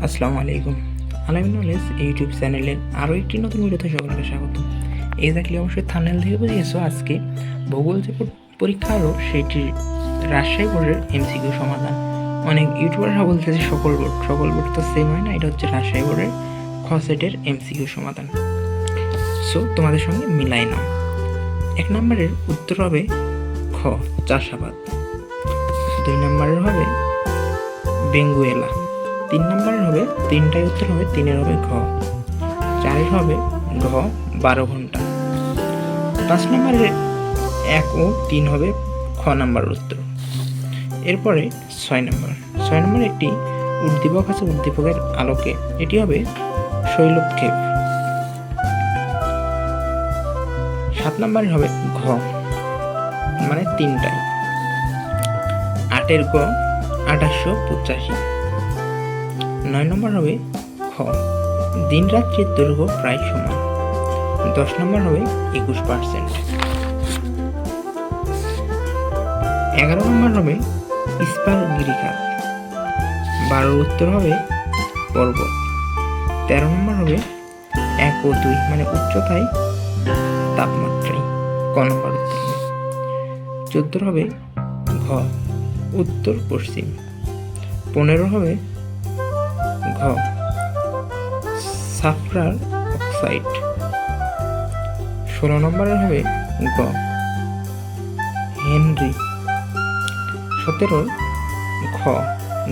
আসসালামু আলাইকুম। আলামিন নলেজ ইউটিউব চ্যানেলের আরও একটি নতুন ভিডিওতে সকলকে স্বাগত। এক্স্যাক্টলি অবশ্যই থাম্বনেল থেকে বুঝিয়েছো আজকে ভূগোল যে পরীক্ষা হলো সেটির রাজশাহী বোর্ডের এমসিকিউ সমাধান। অনেক ইউটিউবাররা বলতেছে সকল বোর্ড তো সেম হয় না, এটা হচ্ছে রাজশাহী বোর্ডের খ সেটের এমসিকিউ সমাধান। সো তোমাদের সঙ্গে মিলাই নাও। 1 নম্বরের উত্তর হবে খ চাষাবাদ, 2 নম্বরের হবে বেঙ্গুয়েলা, 3 নম্বরের হবে তিনটাই উত্তর হবে, 3-এর হবে ঘ, 4-এর হবে ঘ 12 ঘন্টা, 5 নম্বরের 1 ও 3 হবে খ নাম্বার উত্তর। এরপরে 6 নম্বর একটি উদ্দীপক আছে, উদ্দীপকের আলোকে এটি হবে শৈলক্ষেপ। 7 নম্বরের হবে ঘ মানে 3টাই, 8-এর গ 2885। 9 নম্বর হবে খ দিন রাত্রির দৈর্ঘ্য প্রায় সমান, 10 নম্বর হবে 21%। 11 নম্বর হবে ইস্পাত গিরিখাত, 12 উত্তর হবে পর্বত। 13 নম্বর হবে 1 ও 2 মানে উচ্চতায় তাপমাত্রায়, ক নম্বর উত্তর হবে। 14 হবে ঘ উত্তর পশ্চিম। 15 হবে ঘ সালফার অক্সাইড। 16 নম্বরের হবে গ হেনরি। 17 ঘ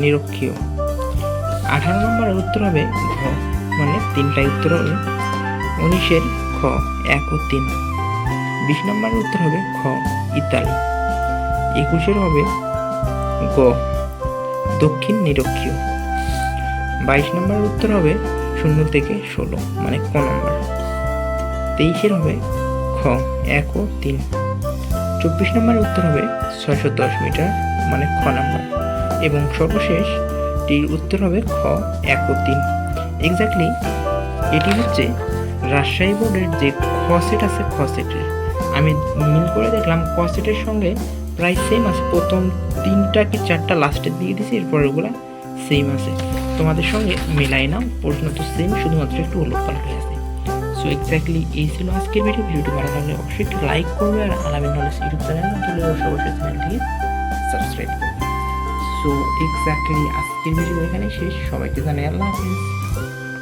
নিরক্ষীয়। 18 নম্বরের উত্তর হবে ঘ মানে 3টাই উত্তর হবে, 19-এর খ 1 ও 3। 20 নম্বরের উত্তর হবে খ ইতালি। 21-এর হবে গ দক্ষিণ নিরক্ষীয়। 22 নম্বরের উত্তর হবে 0 থেকে 16 মানে ক নম্বর। 23-এর হবে খ 1 ও 3। 24 নম্বরের উত্তর হবে 610 মিটার মানে খ নম্বর, এবং সর্বশেষটির উত্তর হবে খ 1 ও 3। এক্স্যাক্টলি এটি হচ্ছে রাজশাহী বোর্ডের যে খ সেট আছে, খ সেটের আমি মিল করে দেখলাম ক সেটের সঙ্গে প্রায় সেম আছে, প্রথম 3টা কি 4টা লাস্টের দিয়ে দিয়েছি, এরপর ওগুলা সেম আছে। তোমাদের সঙ্গে মিলাই নাও, প্রশ্ন তো সেম, শুধুমাত্র একটু উলটপালট হয়ে আছে। সো এক্স্যাক্টলি এই ছিল আজকের ভিডিওটি ভালো লাগলে অবশ্যই একটু লাইক করবে, আর আলামিন নলেজ ইউটিউব চ্যানেল নতুন অবশ্যই চ্যানেলটিকে সাবস্ক্রাইব করবে। সো এক্স্যাক্টলি আজকের ভিডিও এখানে শেষ। সবাইকে জানাই আল্লাহ হাফিজ।